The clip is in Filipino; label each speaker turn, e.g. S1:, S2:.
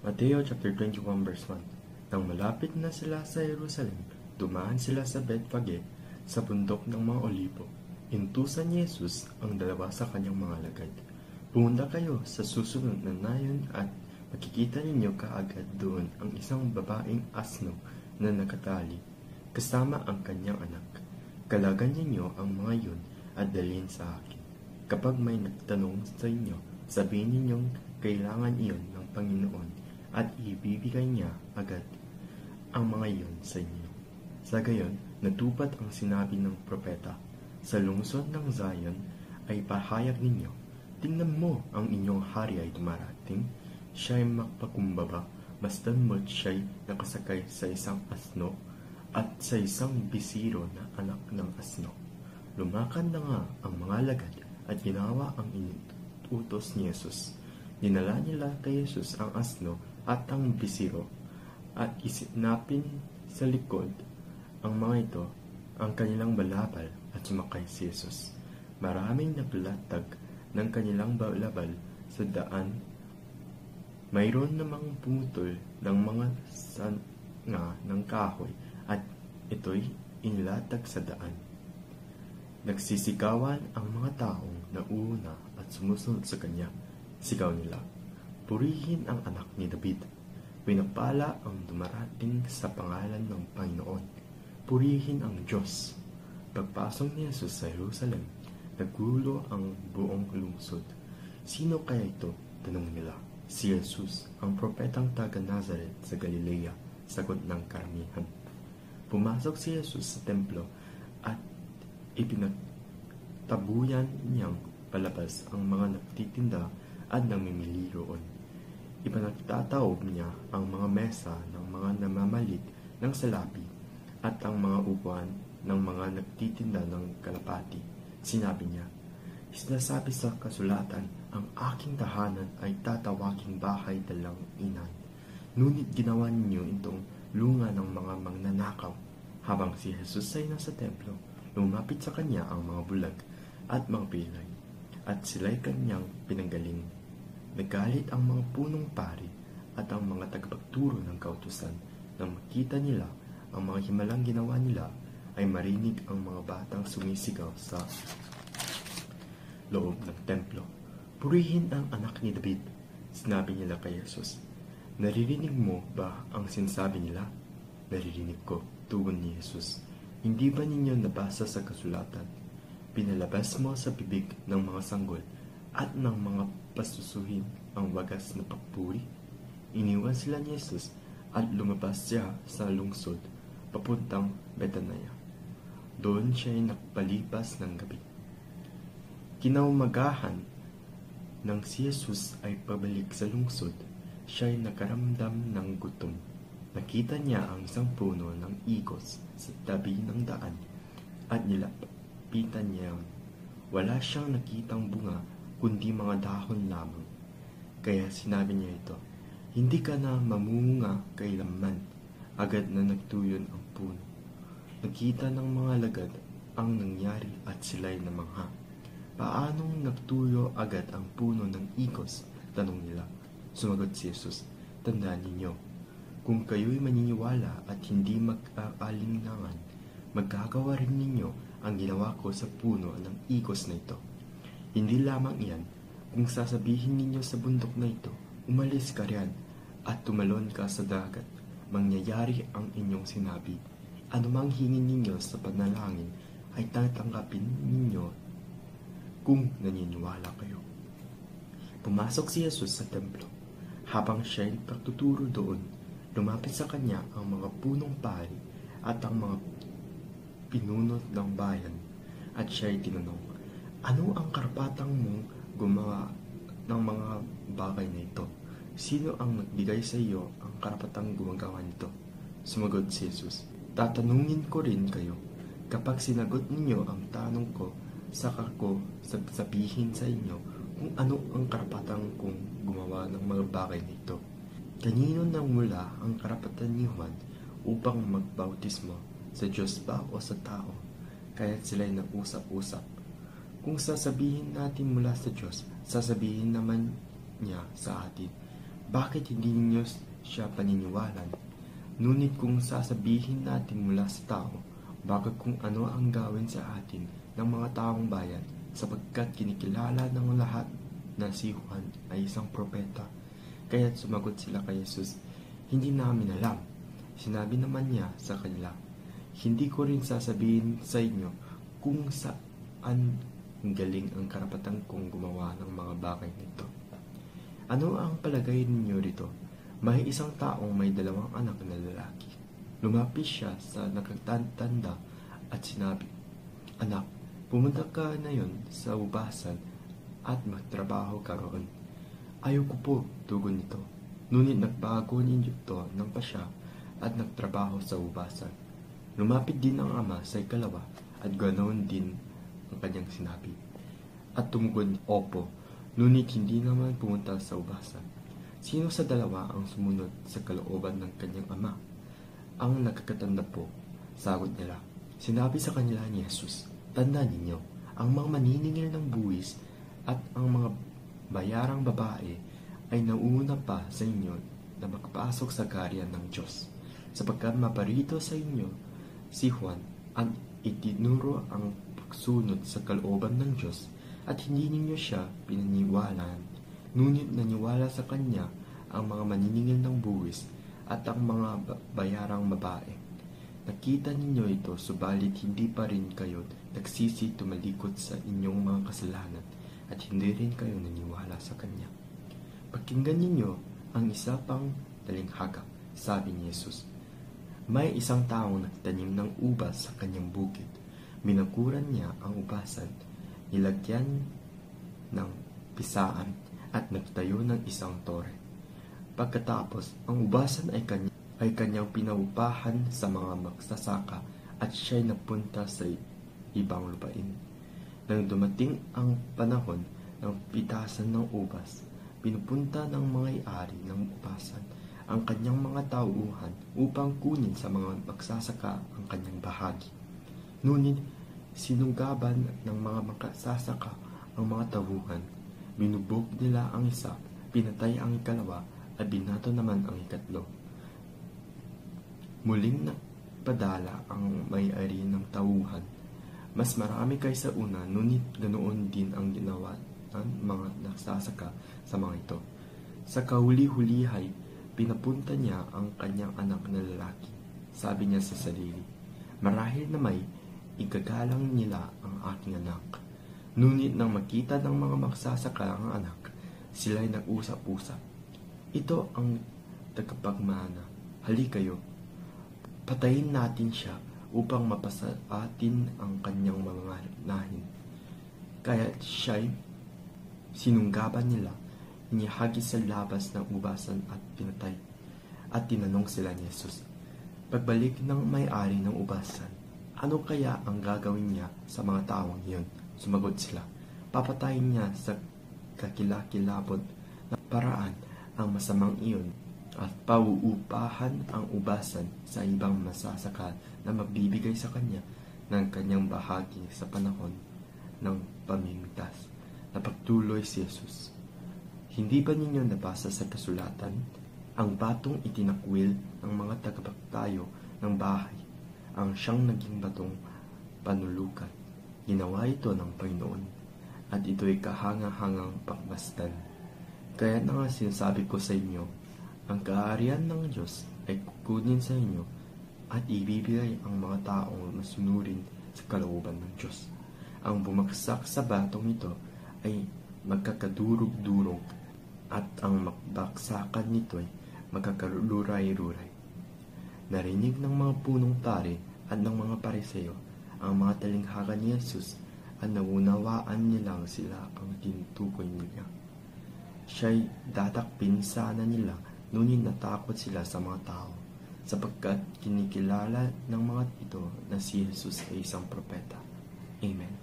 S1: Mateo chapter 21 verse 1. Nang malapit na sila sa Jerusalem, dumaan sila sa Bethphage sa bundok ng mga Olibo. Intusan ni Jesus ang dalawa sa kanyang mga alagad. Pumunta kayo sa susunod na nayon at makikita ninyo kaagad doon ang isang babaeng asno na nakatali, kasama ang kanyang anak. Kalagan ninyo ang mga yun at dalhin sa akin. Kapag may nagtanong sa inyo, sabihin ninyong kailangan iyon ng Panginoon at ibibigay niya agad ang mga iyon sa inyo. Sa gayon, natupad ang sinabi ng propeta, sa lungsod ng Zion ay pahayag ninyo, tingnan mo, ang inyong hari ay dumarating, siya'y magpakumbaba, masdan mo't siya'y nakasakay sa isang asno at sa isang bisiro na anak ng asno. Lumakad na nga ang mga alagad at ginawa ang inutos ni Jesus. Dinala nila kay Jesus ang asno at ang bisiro at isinapin sa likod ang mga ito ang kanilang balabal at sumakay si Jesus. Maraming naglatag ng kanilang balabal sa daan. Mayroon namang pumutol ng mga sanga ng kahoy at ito'y inilatag sa daan. Nagsisigawan ang mga taong nauna at sumusunod sa kanya. Sigaw nila, purihin ang anak ni David. Pinagpala ang dumarating sa pangalan ng Panginoon. Purihin ang Diyos. Pagpasok ni Jesus sa Jerusalem, nagulo ang buong lungsod. Sino kaya ito? Tanong nila. Si Jesus, ang propetang taga Nazareth sa Galilea, sagot ng karamihan. Pumasok si Jesus sa templo at ipinagtabuyan niyang palabas ang mga nagtitinda at namimili roon. Ipanagtataob niya ang mga mesa ng mga namamalit ng salapi at ang mga upuan ng mga nagtitinda ng kalapati. Sinabi niya, sinasabi sa kasulatan, ang aking tahanan ay tatawaging bahay dalang inan. Ngunit ginawa ninyo itong lunga ng mga magnanakaw. Habang si Jesus ay nasa templo, lumapit sa kanya ang mga bulag at mga pilay, at sila'y kanyang pinanggaling. Nagalit ang mga punong pari at ang mga tagapagturo ng kautusan nang makita nila ang mga himalang ginawa nila ay marinig ang mga batang sumisigaw sa loob ng templo. Purihin ang anak ni David, sinabi nila kay Jesus. Naririnig mo ba ang sinasabi nila? Naririnig ko, tugon ni Jesus. Hindi ba ninyo nabasa sa kasulatan? Pinalabas mo sa bibig ng mga sanggol at ng mga pasusuhin ang wagas na papuri. Iniwan sila ni Jesus at lumabas siya sa lungsod papuntang Betania. Doon siya ay nakpalipas ng gabi. Kinaumagahan nang si Jesus ay pabalik sa lungsod, siya ay nakaramdam ng gutom. Nakita niya ang isang puno ng igos sa tabi ng daan at nilapitan niya. Wala siyang nakitang bunga kundi mga dahon lamang. Kaya sinabi niya ito, hindi ka na mamunga kailanman. Agad na nagtuyon ang puno. Nakita ng mga alagad ang nangyari at sila'y namangha. Paanong nagtuyo agad ang puno ng igos? Tanong nila. Sumagot si Jesus, tandaan ninyo, kung kayo'y maniniwala at hindi mag-aalinlangan, magagawa rin ninyo ang ginawa ko sa puno ng igos na ito. Hindi lamang iyan, kung sasabihin ninyo sa bundok na ito, umalis ka riyan at tumalon ka sa dagat, mangyayari ang inyong sinabi. Anumang hingin ninyo sa panalangin ay tatanggapin ninyo kung naniniwala kayo. Pumasok si Jesus sa templo. Habang siya'y pagtuturo doon, lumapit sa kanya ang mga punong pari at ang mga pinunot ng bayan at siya'y tinanong, ano ang karapatang mong gumawa ng mga bagay na ito? Sino ang nagbigay sa iyo ang karapatang gumagawa nito? Sumagot si Jesus, tatanungin ko rin kayo. Kapag sinagot ninyo ang tanong ko, saka ko sabihin sa inyo kung ano ang karapatang kong gumawa ng mga bagay na ito. Kanino nang mula ang karapatan ni Juan upang magbautismo? Sa Diyos ba o sa tao? Kaya't sila'y nag-usap-usap. Kung sasabihin natin mula sa Diyos, sasabihin naman niya sa atin, bakit hindi ninyo siya paniniwalan? Ngunit kung sasabihin natin mula sa tao, bakit kung ano ang gawin sa atin ng mga taong bayan, sapagkat kinikilala ng lahat na si Juan ay isang propeta. Kaya't sumagot sila kay Jesus, hindi namin alam. Sinabi naman niya sa kanila, hindi ko rin sasabihin sa inyo kung saan galing ang karapatan kong gumawa ng mga bagay nito. Ano ang palagay ninyo rito? May isang taong may 2 anak na lalaki. Lumapit siya sa nakatatanda at sinabi, anak, pumunta ka na yon sa ubasan at magtrabaho ka roon. Ayaw ko po, tugon nito. Ngunit nagbago ninyo ito ng pasya at nagtrabaho sa ubasan. Lumapit din ang ama sa ikalawa at ganoon din ang kanyang sinabi. At tumugon, opo, ngunit hindi naman pumunta sa ubasan. Sino sa 2 ang sumunod sa kalooban ng kanyang ama? Ang nagkakatanda po, sagot nila. Sinabi sa kanila ni Jesus, tandaan ninyo, ang mga maniningil ng buwis at ang mga bayarang babae ay nauna pa sa inyo na makapasok sa kaharian ng Diyos. Sapagkat maparito sa inyo si Juan ang itinuro ang pagsunod sa kalooban ng Diyos at hindi ninyo siya pinaniwalaan, ngunit naniwala sa kanya ang mga maniningil ng buwis at ang mga bayarang babae. Nakita ninyo ito, subalit hindi pa rin kayo nagsisi tumalikod sa inyong mga kasalanan at hindi rin kayo naniwala sa kanya. Pakinggan ninyo ang isa pang talinhaga, sabi ni Jesus. May isang taong nagtanim ng ubas sa kanyang bukid. Binakuran niya ang ubasan, nilagyan ng pisaan at nagtayo ng isang tore. Pagkatapos, ang ubasan ay kanyang pinaupahan sa mga magsasaka at siya'y napunta sa ibang lupain. Nang dumating ang panahon ng pitasan ng ubas, pinupunta ng mga-ari ng ubasan ang kanyang mga tauhan upang kunin sa mga magsasaka ang kanyang bahagi. Ngunit sinunggaban ng mga magsasaka ang mga tauhan. Binubog nila ang isa, pinatay ang ikalawa, at binato naman ang ikatlo. Muling nagpadala ang may-ari ng tauhan. Mas marami kaysa una, ngunit ganoon din ang ginawa ng mga nagsasaka sa mga ito. Sa kahuli-hulihay, pinapunta niya ang kanyang anak na lalaki. Sabi niya sa sarili, marahil na may igagalang nila ang aking anak. Ngunit nang makita ng mga magsasaka ang anak, sila'y nag-usap-usap. Ito ang tagapagmana. Hali kayo, patayin natin siya upang mapasa atin ang kanyang mamanahin. Kaya siya'y sinunggaban nila, inihagis sa labas ng ubasan at pinatay. At tinanong sila ni Jesus, pagbalik ng may-ari ng ubasan, ano kaya ang gagawin niya sa mga taong iyon? Sumagot sila, papatayin niya sa kakilakilabot na paraan ang masamang iyon at pauupahan ang ubasan sa ibang masasaka na magbibigay sa kanya ng kanyang bahagi sa panahon ng pamimitas. Napagtuloy si Jesus. Hindi ba ninyo nabasa sa kasulatan ang batong itinakwil ng mga tagapagtayo ng bahay, ang siyang naging batong panulukan? Ginawa ito ng Panginoon at ito'y kahanga-hangang pakmasdan. Kaya na nga sinasabi ko sa inyo, ang kaharian ng Diyos ay kukunin sa inyo at ibibigay ang mga taong masunurin sa kalooban ng Diyos. Ang bumagsak sa batong ito ay magkakadurog-durog at ang magbaksakan nito ay magkakaluray-ruray. Narinig ng mga punong pari at ng mga pariseo ang mga talinghaga ni Jesus at naunawaan nilang sila ang tinutukoy niya. Siya'y datakpin sana nila, ngunit natakot sila sa mga tao, sapagkat kinikilala ng mga ito na si Jesus ay isang propeta. Amen.